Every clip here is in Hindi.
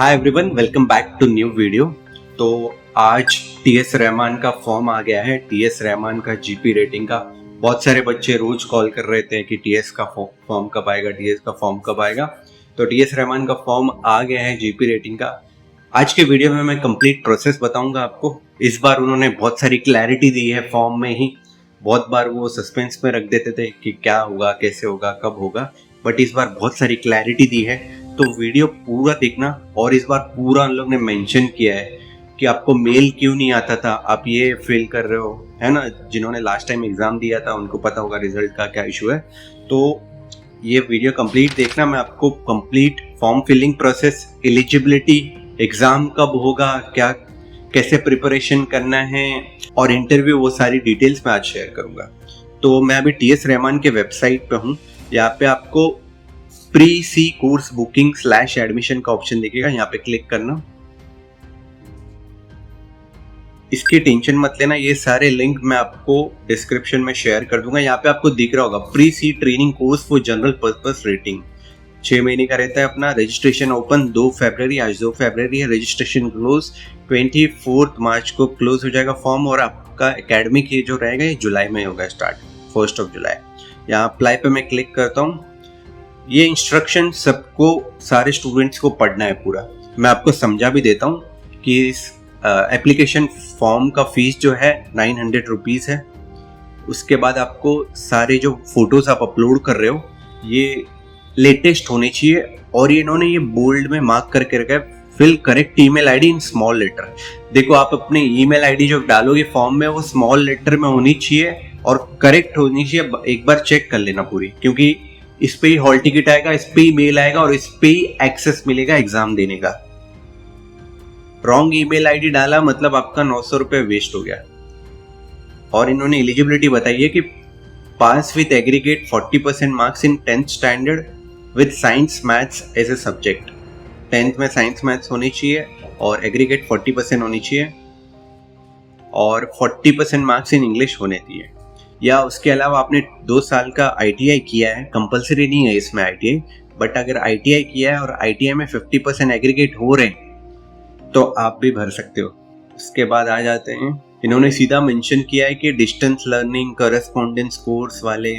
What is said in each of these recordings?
Hi everyone, welcome back to new video. तो आज टीएस रहमान का फॉर्म आ गया है, टीएस रहमान का जीपी रेटिंग का। बहुत सारे बच्चे रोज कॉल कर रहे थे कि टीएस का फॉर्म कब आएगा, टीएस का फॉर्म कब आएगा। तो टीएस रहमान का फॉर्म आ गया है जीपी रेटिंग का। आज के वीडियो में मैं कंप्लीट प्रोसेस बताऊंगा आपको। इस बार उन्होंने बहुत सारी क्लैरिटी दी है फॉर्म में ही। बहुत बार वो सस्पेंस में रख देते थे कि क्या होगा, कैसे होगा, कब होगा, बट इस बार बहुत सारी क्लैरिटी दी है। तो वीडियो पूरा देखना। और इस बार पूरा उन लोग ने मेंशन किया है कि आपको मेल क्यों नहीं आता था, आप ये फील कर रहे हो, है ना। जिन्होंने लास्ट टाइम एग्जाम दिया था उनको पता होगा रिजल्ट का क्या इशू है। तो ये वीडियो कंप्लीट देखना। मैं आपको complete form filling process, eligibility, exam कब होगा, क्या कैसे प्रिपरेशन करना है और इंटरव्यू, वो सारी डिटेल्स मैं आज शेयर करूंगा। तो मैं अभी टीएस रहमान के वेबसाइट पे हूँ। यहाँ पे आपको प्री सी कोर्स बुकिंग / एडमिशन का ऑप्शन दिखेगा, यहाँ पे क्लिक करना। इसकी टेंशन मत लेना, ये सारे लिंक मैं आपको डिस्क्रिप्शन में शेयर कर दूंगा। यहाँ पे आपको दिख रहा होगा pre sea training course for general purpose rating, 6 महीने का रहता है अपना। रजिस्ट्रेशन ओपन 2 फरवरी, आज 2 फरवरी है। रजिस्ट्रेशन क्लोज 24 मार्च को क्लोज हो जाएगा फॉर्म। और आपका एकेडमिक ये जो रहेगा ये जुलाई में होगा स्टार्ट, 1 जुलाई। यहाँ अप्लाई पे मैं क्लिक करता हूँ। ये इंस्ट्रक्शन सबको, सारे स्टूडेंट्स को पढ़ना है पूरा। मैं आपको समझा भी देता हूँ कि इस एप्लीकेशन फॉर्म का फीस जो है 900 रुपीज़ है। उसके बाद आपको सारे जो फोटोज आप अपलोड कर रहे हो ये लेटेस्ट होने चाहिए। और ये इन्होंने ये बोल्ड में मार्क करके रखा है, fill correct email ID in small letter. देखो, आप अपने ईमेल आईडी जो डालोगे फॉर्म में वो स्मॉल लेटर में होनी चाहिए और करेक्ट होनी चाहिए। एक बार चेक कर लेना पूरी, क्योंकि इस पे ही हॉल टिकट आएगा, इस पे ही मेल आएगा और इस पे ही एक्सेस मिलेगा एग्जाम देने का। रॉन्ग ईमेल आईडी डाला मतलब आपका 900 रुपये वेस्ट हो गया। और इन्होंने एलिजिबिलिटी बताई है कि pass with aggregate 40% marks in 10th standard with science maths as a subject. 10th में साइंस मैथ्स होनी चाहिए और एग्रीगेट 40% होनी चाहिए और 40% मार्क्स इन इंग्लिश होने चाहिए। या उसके अलावा आपने 2 साल का ITI किया है, कंपलसरी नहीं है इसमें ITI, बट अगर ITI किया है और ITI में 50% एग्रीगेट हो रहे हैं तो आप भी भर सकते हो। उसके बाद आ जाते हैं, इन्होंने सीधा मेंशन किया है कि डिस्टेंस लर्निंग, करस्पॉन्डेंस कोर्स वाले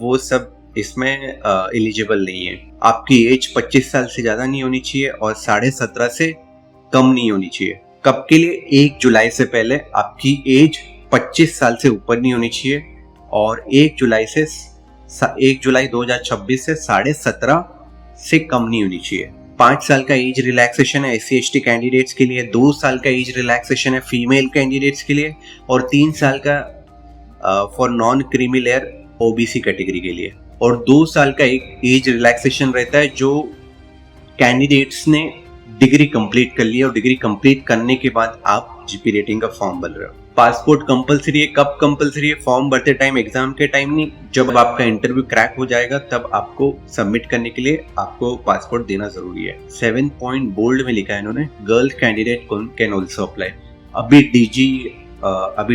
वो सब इसमें एलिजिबल नहीं है। आपकी एज 25 साल से ज़्यादा नहीं होनी चाहिए और 17.5 से कम नहीं होनी चाहिए। कब के लिए? 1 जुलाई से पहले आपकी एज 25 साल से ऊपर नहीं होनी चाहिए और 1 जुलाई 2026 से 17.5 से कम नहीं होनी चाहिए। 5 साल का एज रिलैक्सेशन है SC/ST कैंडिडेट्स के लिए, 2 साल का एज रिलैक्सेशन है फीमेल कैंडिडेट्स के लिए और 3 साल का for non creamy layer OBC category के लिए। और 2 साल का एक एज रिलैक्सेशन रहता है जो कैंडिडेट्स ने डिग्री कंप्लीट कर ली और डिग्री कंप्लीट करने के बाद आप जीपी रेटिंग का फॉर्म भर रहे हो। पासपोर्ट कंपलसरी है। कब कंपलसरी है? फॉर्म भरते टाइम, एग्जाम के टाइम नहीं, जब आपका इंटरव्यू क्रैक हो जाएगा तब आपको सबमिट करने के लिए आपको पासपोर्ट देना जरूरी है। 7 पॉइंट बोल्ड में लिखा है इन्होंने, girls candidate can also apply. अभी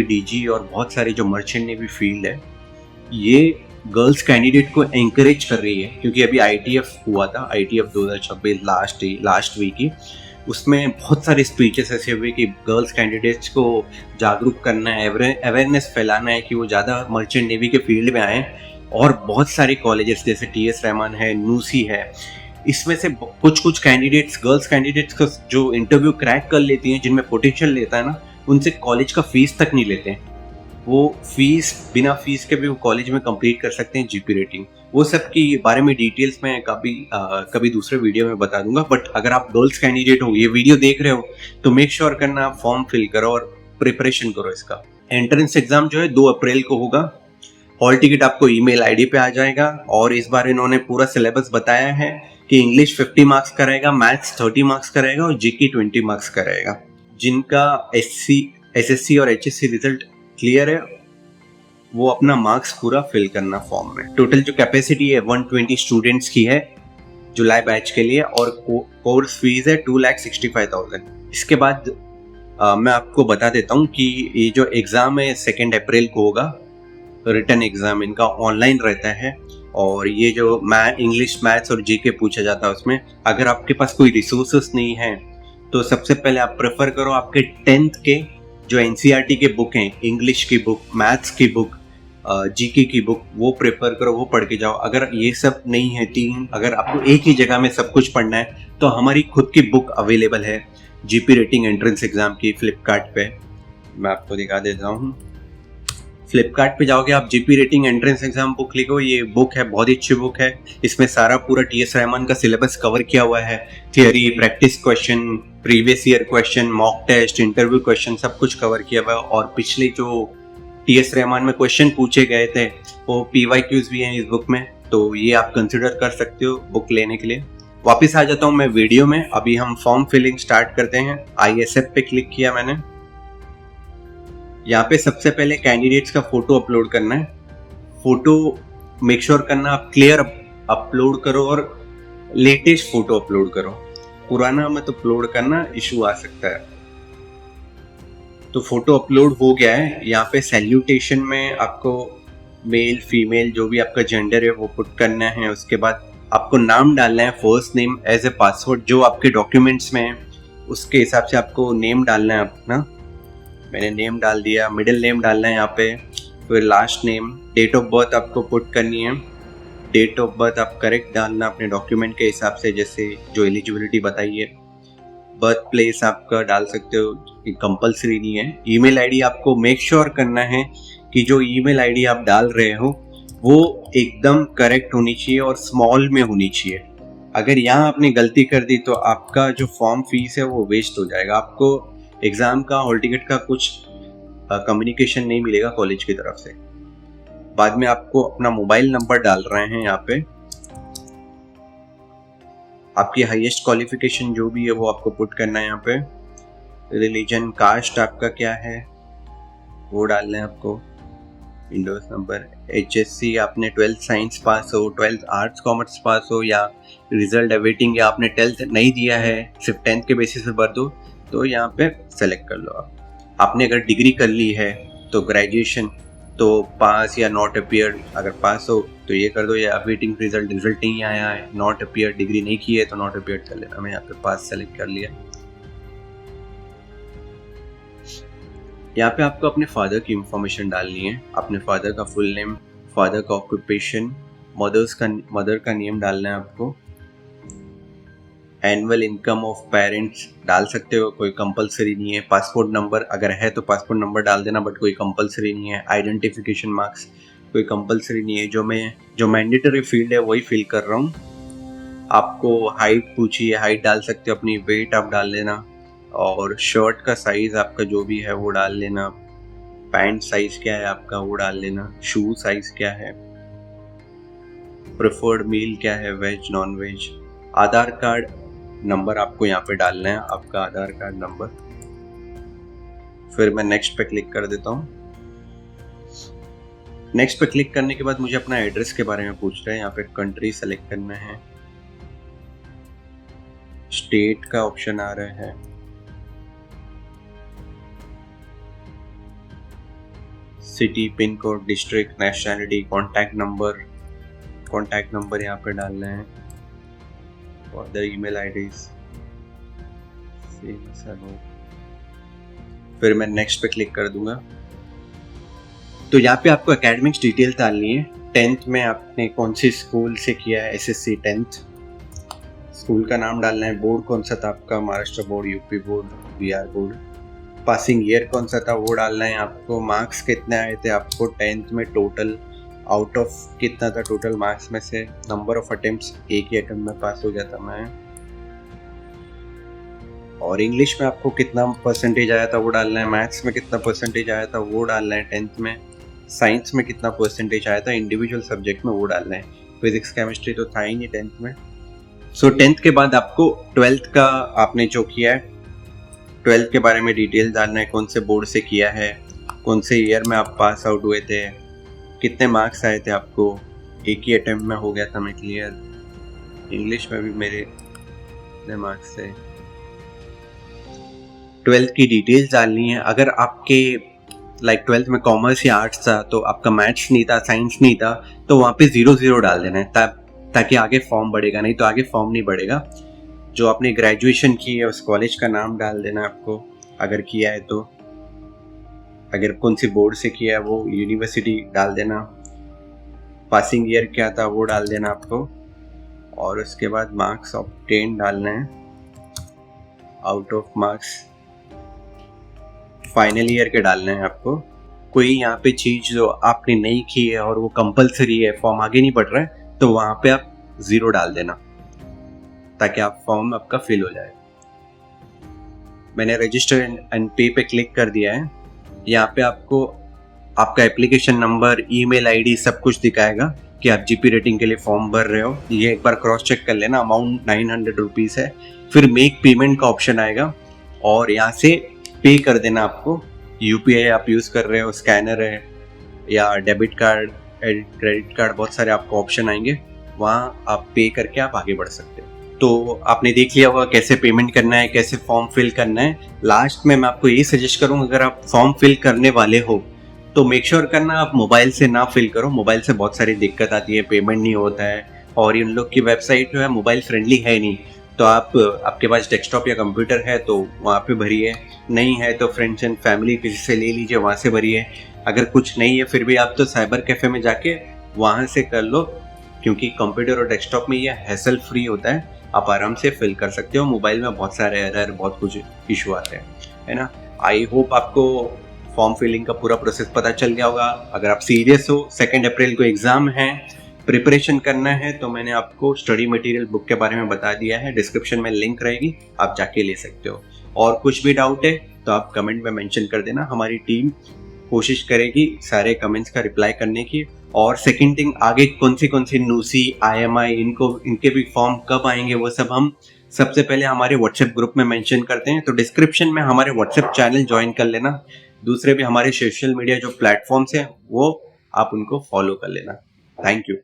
डीजी और बहुत सारी जो मर्चेंट नेवी फील्ड है ये गर्ल्स कैंडिडेट को एंकरेज कर रही है, क्योंकि अभी ITF हुआ था, ITF 2026 लास्ट वीक ही, उसमें बहुत सारे स्पीचेस ऐसे हुए कि गर्ल्स कैंडिडेट्स को जागरूक करना है, अवेयरनेस फैलाना है कि वो ज़्यादा मर्चेंट नेवी के फील्ड में आएँ। और बहुत सारे कॉलेजेस जैसे TS रहमान है, नूसी है, इसमें से कुछ कैंडिडेट्स, गर्ल्स कैंडिडेट्स का जो इंटरव्यू क्रैक कर लेती हैं, जिनमें पोटेंशियल लेता है ना, उनसे कॉलेज का फीस तक नहीं लेते हैं। वो बिना फीस के भी वो कॉलेज में कंप्लीट कर सकते हैं जीपी रेटिंग। वो सब की बारे में डिटेल्स में कभी दूसरे वीडियो में बता दूंगा। बट अगर आप गर्ल्स कैंडिडेट हो, ये वीडियो देख रहे हो, तो मेक श्योर करना आप फॉर्म फिल करो और प्रिपरेशन करो इसका। एंट्रेंस एग्जाम जो है 2 अप्रैल को होगा। हॉल टिकट आपको ईमेल आईडी पे आ जाएगा। और इस बार इन्होंने पूरा सिलेबस बताया है कि इंग्लिश 50 मार्क्स का रहेगा, मैथ्स 30 मार्क्स का रहेगा और जीके 20 मार्क्स का रहेगा। जिनका SSC और HSC रिजल्ट क्लियर है वो अपना मार्क्स पूरा फिल करना फॉर्म में। टोटल जो कैपेसिटी है 120 स्टूडेंट्स की है जुलाई बैच के लिए और कोर्स फीस है 2,65,000। इसके बाद मैं आपको बता देता हूँ कि ये जो एग्ज़ाम है 2 अप्रैल को होगा। रिटन एग्ज़ाम इनका ऑनलाइन रहता है और ये जो इंग्लिश, मैथ्स और जीके पूछा जाता है उसमें अगर आपके पास कोई रिसोर्सेस नहीं है तो सबसे पहले आप प्रेफर करो आपके 10th के जो एनसीईआरटी के बुक हैं, इंग्लिश की बुक, मैथ्स की बुक, जीके की बुक, वो प्रेफर करो, वो पढ़ के जाओ। अगर ये सब नहीं है, अगर आपको एक ही जगह में सब कुछ पढ़ना है तो हमारी खुद की बुक अवेलेबल है जीपी रेटिंग एंट्रेंस एग्जाम की फ्लिपकार्ट पे। मैं आपको दिखा देता हूँ। फ्लिपकार्ट पे जाओगे आप, GP rating entrance exam book लिखो, ये बुक है, बहुत ही अच्छी बुक है। इसमें सारा पूरा टीएस रहमान का सिलेबस कवर किया हुआ है, theory, practice question, previous year question, mock test, interview question, सब कुछ कवर किया हुआ है। और पिछले जो टीएस रहमान में क्वेश्चन पूछे गए थे वो पीवाईक्यूज भी हैं इस बुक में, तो ये आप कंसिडर कर सकते हो बुक लेने के लिए। वापस आ जाता हूँ मैं वीडियो में। अभी हम फॉर्म फिलिंग स्टार्ट करते हैं। आईएसएफ पे क्लिक किया मैंने। यहाँ पे सबसे पहले कैंडिडेट्स का फोटो अपलोड करना है। फोटो मेक श्योर करना आप क्लियर अपलोड करो और लेटेस्ट फोटो अपलोड करो, पुराना मत अपलोड करना, इशू आ सकता है। तो फोटो अपलोड हो गया है। यहाँ पे सैल्यूटेशन में आपको मेल, फीमेल, जो भी आपका जेंडर है वो पुट करना है। उसके बाद आपको नाम डालना है, first name as a password, जो आपके डॉक्यूमेंट्स में है उसके हिसाब से आपको नेम डालना है अपना। मैंने नेम डाल दिया। मिडिल नेम डालना है यहाँ पे, फिर last name. Date of birth आपको पुट करनी है। डेट ऑफ बर्थ आप करेक्ट डालना अपने डॉक्यूमेंट के हिसाब से, जैसे जो एलिजिबिलिटी बताई है। बर्थ प्लेस आपका डाल सकते हो, कंपलसरी नहीं है। ईमेल आईडी आपको मेक श्योर करना है कि जो ईमेल आईडी आप डाल रहे हो वो एकदम करेक्ट होनी चाहिए और स्मॉल में होनी चाहिए। अगर यहाँ आपने गलती कर दी तो आपका जो फॉर्म फीस है वो वेस्ट हो जाएगा। आपको एग्जाम का, हॉल टिकट का कुछ कम्युनिकेशन नहीं मिलेगा कॉलेज की तरफ से। बाद में आपको अपना मोबाइल नंबर डाल रहे हैं यहाँ पे। आपकी हाईएस्ट क्वालिफिकेशन जो भी है वो आपको पुट करना है यहाँ पे। रिलीजन, कास्ट आपका क्या है वो डालना है आपको। विंडोज नंबर, एचएससी, आपने 12th साइंस पास हो, 12th आर्ट्स कॉमर्स पास हो, या रिजल्ट अवेटिंग, या आपने 12th नहीं दिया है, सिर्फ 10th के बेसिस पे भर दो, तो यहाँ पे सेलेक्ट कर लो आप। आपने अगर डिग्री कर ली है तो ग्रेजुएशन, तो पास या नॉट अपीयर, अगर पास हो तो ये कर दो, या अवेटिंग रिजल्ट नहीं आया है, नॉट अपीयर, डिग्री नहीं की है तो नॉट अपीयर कर लेना। मैं यहाँ पे पास सेलेक्ट कर लिया। यहाँ पे आपको अपने फादर की इंफॉर्मेशन डालनी है। अपने फादर का फुल नेम, फादर का ऑक्यूपेशन, मदर का नेम डालना है आपको। एनुअल इनकम ऑफ पेरेंट्स डाल सकते हो, कोई कंपलसरी नहीं है। पासपोर्ट नंबर अगर है तो पासपोर्ट नंबर डाल देना, बट कोई कंपलसरी नहीं है। आइडेंटिफिकेशन मार्क्स कोई कंपलसरी नहीं है। जो मैंडेटरी फील्ड है वही फिल कर रहा हूँ। आपको हाइट पूछी है, हाइट डाल सकते हो अपनी। वेट आप डाल लेना, और शर्ट का साइज आपका जो भी है वो डाल लेना। पैंट साइज क्या है आपका वो डाल लेना। शू साइज क्या है। प्रेफर्ड मील क्या है, वेज नॉन वेज। आधार कार्ड नंबर आपको यहाँ पे डालना है, आपका आधार कार्ड नंबर। फिर मैं नेक्स्ट पे क्लिक कर देता हूँ। नेक्स्ट पे क्लिक करने के बाद मुझे अपना एड्रेस के बारे में पूछ रहा है। यहाँ पे कंट्री सेलेक्ट करना है। स्टेट का ऑप्शन आ रहा है। City, pin code, district, nationality, contact number यहाँ पे डालना है। और द ईमेल आईडीज फिर मैं नेक्स्ट पे क्लिक कर दूंगा। तो यहाँ पे आपको एकेडमिक्स डिटेल डालनी है। 10th में आपने कौन सी स्कूल से किया है, एसएससी 10th, स्कूल का नाम डालना है। बोर्ड कौन सा था आपका, Maharashtra board, UP board, Bihar board. Passing year कौन सा था वो डालना है आपको। मार्क्स कितने आए थे आपको 10th में, टोटल आउट ऑफ कितना था टोटल मार्क्स में से। नंबर ऑफ अटेम्प्ट्स, एक ही अटेम्प्ट में पास हो जाता मैं। और इंग्लिश में आपको कितना परसेंटेज आया था वो डालना है। मैथ्स में कितना परसेंटेज आया था वो डालना है 10th में। साइंस में कितना परसेंटेज आया था इंडिविजुअल सब्जेक्ट में वो डालना है। फिजिक्स, केमिस्ट्री तो था ही नहीं 10th में। सो 10th के बाद आपको 12th का आपने जो किया है 12th के बारे में डिटेल डालना है। कौन से बोर्ड से किया है, कौन से ईयर में आप पास आउट हुए थे, कितने मार्क्स आए थे आपको। एक ही अटेम्प्ट में हो गया था मैं क्लियर। इंग्लिश में भी मेरे कितने मार्क्स थे। 12th की डिटेल्स डालनी है। अगर आपके लाइक 12th में कॉमर्स या आर्ट्स था तो आपका मैथ्स नहीं था, साइंस नहीं था, तो वहाँ पे 0 डाल देना है ताकि आगे फॉर्म बढ़ेगा, नहीं तो आगे फॉर्म नहीं बढ़ेगा। जो आपने ग्रेजुएशन की है उस कॉलेज का नाम डाल देना आपको, अगर किया है तो। अगर कौन सी बोर्ड से किया है वो यूनिवर्सिटी डाल देना। पासिंग ईयर क्या था वो डाल देना आपको। और उसके बाद मार्क्स ऑब्टेन डालना है, out of marks final year के डालना है आपको। कोई यहाँ पे चीज़ जो आपने नहीं की है और वो कंपलसरी है, फॉर्म आगे नहीं बढ़ रहा है, तो वहाँ पे आप 0 डाल देना ताकि आप फॉर्म आपका फिल हो जाए। मैंने रजिस्टर एंड पे पे क्लिक कर दिया है। यहाँ पे आपको आपका एप्लीकेशन नंबर, ईमेल आईडी सब कुछ दिखाएगा कि आप जीपी रेटिंग के लिए फॉर्म भर रहे हो। ये एक बार क्रॉस चेक कर लेना। अमाउंट 900 रुपीज़ है। फिर मेक पेमेंट का ऑप्शन आएगा और यहाँ से पे कर देना आपको। यूपीआई आप यूज़ कर रहे हो, स्कैनर है या डेबिट कार्ड, क्रेडिट कार्ड, बहुत सारे आपको ऑप्शन आएंगे। वहाँ आप पे करके आप आगे बढ़ सकते हो। तो आपने देख लिया होगा कैसे पेमेंट करना है, कैसे फॉर्म फिल करना है। लास्ट में मैं आपको यही सजेस्ट करूँगा, अगर आप फॉर्म फिल करने वाले हो तो मेक श्योर करना आप मोबाइल से ना फिल करो। मोबाइल से बहुत सारी दिक्कत आती है, पेमेंट नहीं होता है और इन लोग की वेबसाइट जो है मोबाइल फ्रेंडली है नहीं। तो आपके पास डेस्कटॉप या कंप्यूटर है तो वहाँ पे भरिए, नहीं है तो फ्रेंड्स एंड फैमिली किसी से ले लीजिए, वहाँ से भरिए। अगर कुछ नहीं है फिर भी आप तो साइबर कैफ़े में जाके वहाँ से कर लो, क्योंकि कंप्यूटर और डेस्कटॉप में ये हैसल फ्री होता है, आप आराम से फिल कर सकते हो। मोबाइल में बहुत सारे एरर, बहुत कुछ इशू आते हैं, है ना। आई होप आपको फॉर्म फिलिंग का पूरा प्रोसेस पता चल गया होगा। अगर आप सीरियस हो, 2 अप्रैल को एग्ज़ाम है, प्रिपरेशन करना है, तो मैंने आपको स्टडी मटेरियल बुक के बारे में बता दिया है। डिस्क्रिप्शन में लिंक रहेगी, आप जाके ले सकते हो। और कुछ भी डाउट है तो आप कमेंट में मेंशन कर देना। हमारी टीम कोशिश करेगी सारे कमेंट्स का रिप्लाई करने की। और सेकंड थिंग, आगे कौन सी न्यूसी, IMI, इनके भी फॉर्म कब आएंगे वो सब हम सबसे पहले हमारे व्हाट्सएप ग्रुप में मेंशन करते हैं। तो डिस्क्रिप्शन में हमारे व्हाट्सएप चैनल ज्वाइन कर लेना। दूसरे भी हमारे सोशल मीडिया जो प्लेटफॉर्म्स हैं वो आप उनको फॉलो कर लेना। Thank you.